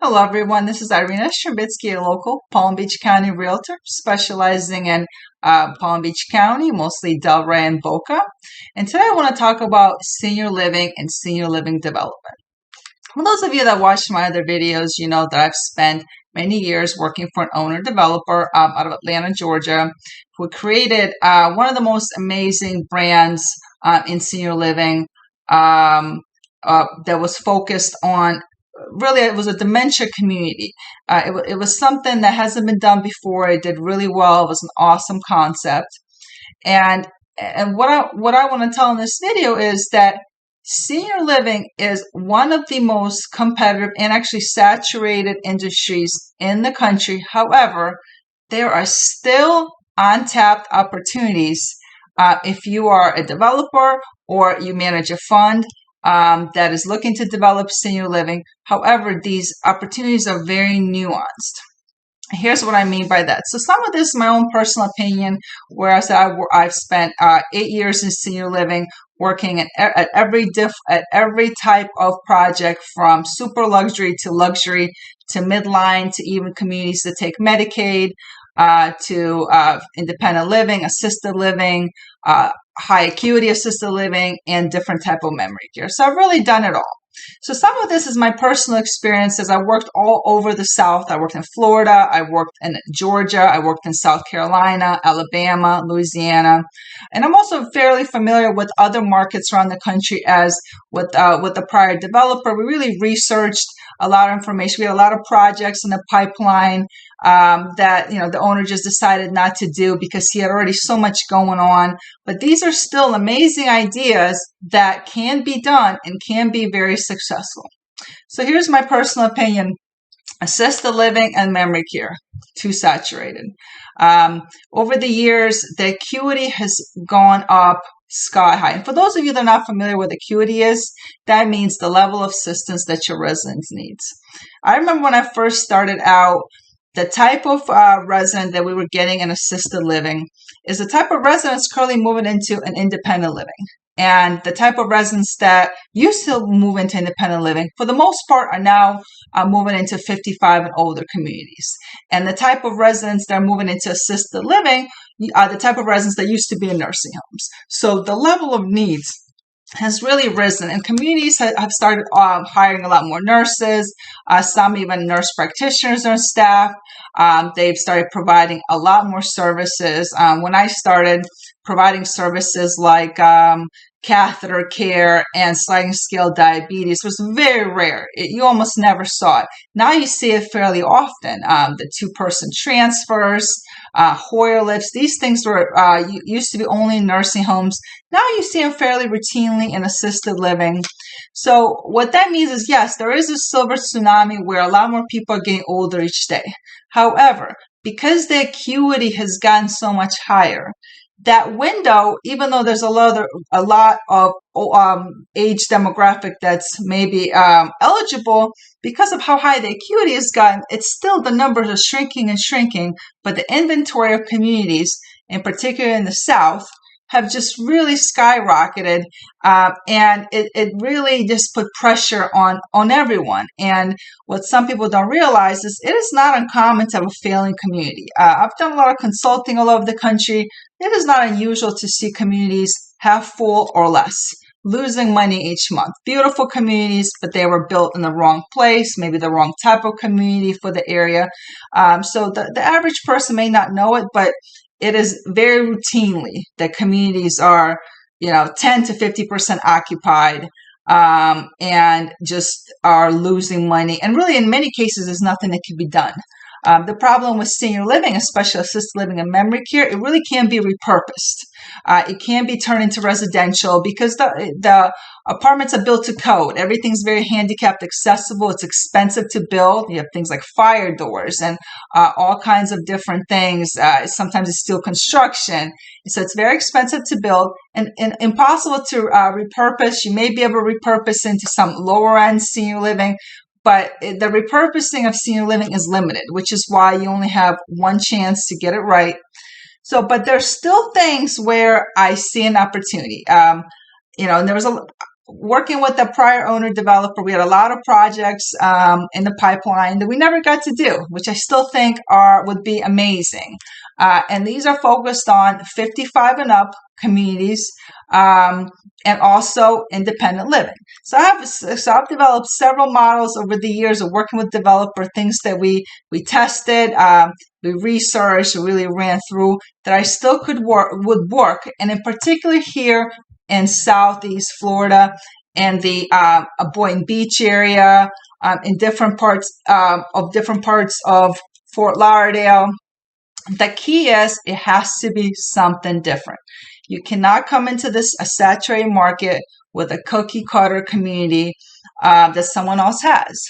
Hello, everyone. This is Irina Sherbitsky, a local Palm Beach County realtor specializing in Palm Beach County, mostly Delray and Boca. And today I want to talk about senior living and senior living development. For those of you that watched my other videos, you know that I've spent many years working for an owner developer out of Atlanta, Georgia, who created one of the most amazing brands in senior living that was focused on really, it was a dementia community. It was something that hasn't been done before. It did really well. It was an awesome concept. And what I want to tell in this video is that senior living is one of the most competitive and actually saturated industries in the country. However, there are still untapped opportunities if you are a developer or you manage a fund that is looking to develop senior living. However, these opportunities are very nuanced. Here's what I mean by that. So some of this is my own personal opinion, whereas I've spent 8 years in senior living working at every type of project, from super luxury to midline to even communities that take Medicaid, to independent living, assisted living, high acuity assisted living, and different type of memory care. So I've really done it all. So some of this is my personal experiences. I worked all over the South. I worked in Florida. I worked in Georgia. I worked in South Carolina, Alabama, Louisiana. And I'm also fairly familiar with other markets around the country, as with the prior developer. We really researched a lot of information. We had a lot of projects in the pipeline that the owner just decided not to do because he had already so much going on. But these are still amazing ideas that can be done and can be very successful. So here's my personal opinion. Assisted living and memory care, too saturated. Over the years, the acuity has gone up sky high. And for those of you that are not familiar with acuity is, that means the level of assistance that your residence needs. I remember when I first started out, the type of resident that we were getting in assisted living is the type of residents currently moving into an independent living. And the type of residents that used to move into independent living, for the most part, are now moving into 55 and older communities. And the type of residents that are moving into assisted living are the type of residents that used to be in nursing homes. So the level of needs has really risen, and communities have started hiring a lot more nurses, some even nurse practitioners on staff. They've started providing a lot more services. When I started providing services like catheter care and sliding scale diabetes was very rare. You almost never saw it. Now you see it fairly often. The two-person transfers, Hoyer lifts, these things were used to be only in nursing homes. Now you see them fairly routinely in assisted living. So what that means is, yes, there is a silver tsunami where a lot more people are getting older each day. However, because the acuity has gotten so much higher, that window, even though there's a lot of age demographic that's maybe eligible, because of how high the acuity has gotten, it's still, the numbers are shrinking and shrinking. But the inventory of communities, in particular in the South, have just really skyrocketed, and it really just put pressure on everyone. And what some people don't realize is it is not uncommon to have a failing community. I've done a lot of consulting all over the country. It is not unusual to see communities half full or less, losing money each month. Beautiful communities, but they were built in the wrong place, maybe the wrong type of community for the area. So the average person may not know it, but it is very routinely that communities are, 10 to 50% occupied, and just are losing money. And really, in many cases, there's nothing that can be done. The problem with senior living, especially assisted living and memory care, it really can be repurposed. It can be turned into residential because the apartments are built to code. Everything's very handicapped accessible. It's expensive to build. You have things like fire doors and all kinds of different things. Sometimes it's steel construction. So it's very expensive to build and impossible to repurpose. You may be able to repurpose into some lower end senior living, but the repurposing of senior living is limited, which is why you only have one chance to get it right. So, but there's still things where I see an opportunity. And there was working with the prior owner developer, we had a lot of projects in the pipeline that we never got to do, which I still think would be amazing. And these are focused on 55 and up communities and also independent living. So I've developed several models over the years of working with developer, things that we tested, we researched, really ran through that I still would work, and in particular here in Southeast Florida and the Boynton Beach area, in different parts of Fort Lauderdale. The key is it has to be something different. You cannot come into a saturated market with a cookie cutter community that someone else has.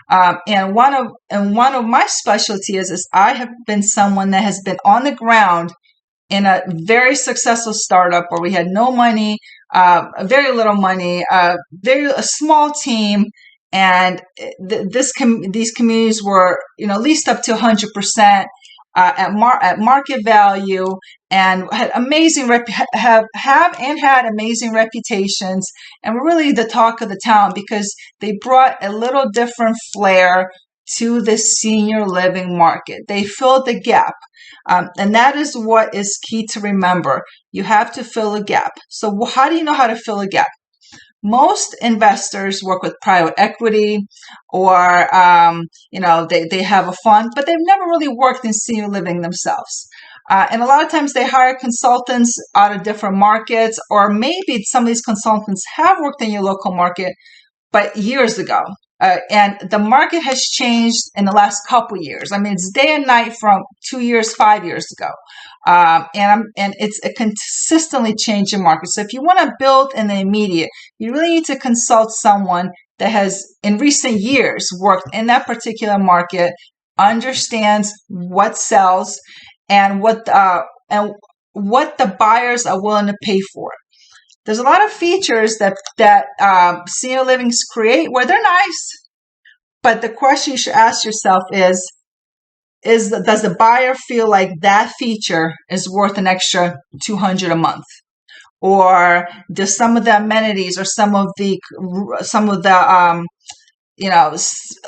And one of my specialties is I have been someone that has been on the ground in a very successful startup where we had no money, very little money, a small team, and these communities were, leased up to 100% at market value, and had amazing had amazing reputations, and were really the talk of the town because they brought a little different flair to the senior living market. They filled the gap. And that is what is key to remember. You have to fill a gap. So how do you know how to fill a gap? Most investors work with private equity or, they have a fund, but they've never really worked in senior living themselves. And a lot of times they hire consultants out of different markets, or maybe some of these consultants have worked in your local market, but years ago. And the market has changed in the last couple years. I mean, it's day and night from 2 years, 5 years ago. And it's a consistently changing market. So if you want to build in the immediate, you really need to consult someone that has, in recent years, worked in that particular market, understands what sells and what the buyers are willing to pay for it. There's a lot of features that senior livings create where they're nice, but the question you should ask yourself is does the buyer feel like that feature is worth an extra $200 a month? Or does some of the amenities or some of the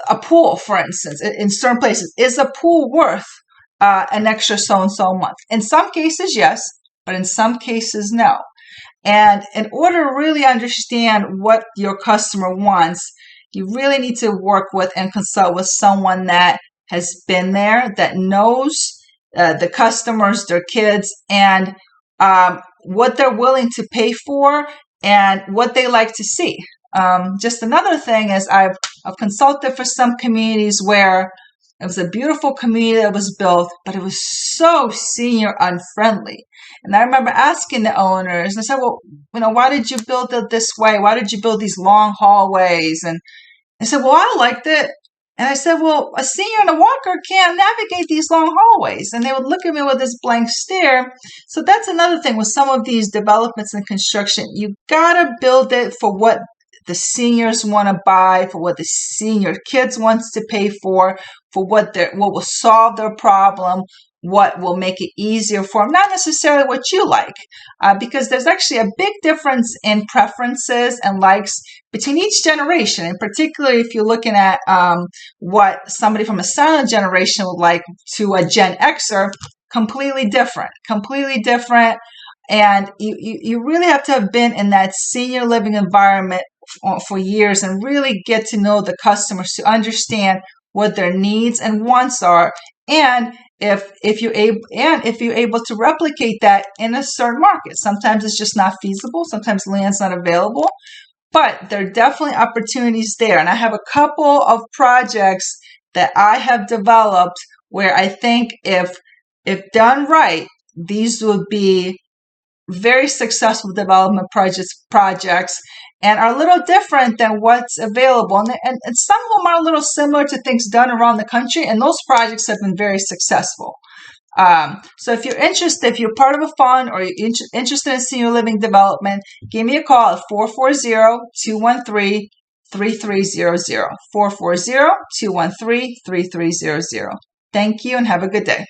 a pool, for instance, in certain places, is a pool worth an extra so-and-so a month? In some cases, yes, but in some cases, no. And in order to really understand what your customer wants, you really need to work with and consult with someone that has been there, that knows the customers, their kids, and what they're willing to pay for and what they like to see. Just another thing is I've consulted for some communities where it was a beautiful community that was built, but it was so senior unfriendly. And I remember asking the owners, and I said, well, why did you build it this way? Why did you build these long hallways? And they said, well, I liked it. And I said, well, a senior and a walker can't navigate these long hallways. And they would look at me with this blank stare. So that's another thing with some of these developments and construction. You got to build it for what the seniors want to buy, for what the senior kids wants to pay for what will solve their problem, what will make it easier for them, not necessarily what you like, because there's actually a big difference in preferences and likes between each generation, and particularly if you're looking at what somebody from a silent generation would like to a Gen Xer, completely different. And you really have to have been in that senior living environment for years and really get to know the customers to understand what their needs and wants are, and if you're able to replicate that in a certain market. Sometimes it's just not feasible. Sometimes land's not available, but there are definitely opportunities there. And I have a couple of projects that I have developed where I think if done right, these would be very successful development projects and are a little different than what's available. And some of them are a little similar to things done around the country, and those projects have been very successful. So if you're interested, if you're part of a fund or you're interested in senior living development, give me a call at 440-213-3300. 440-213-3300. Thank you and have a good day.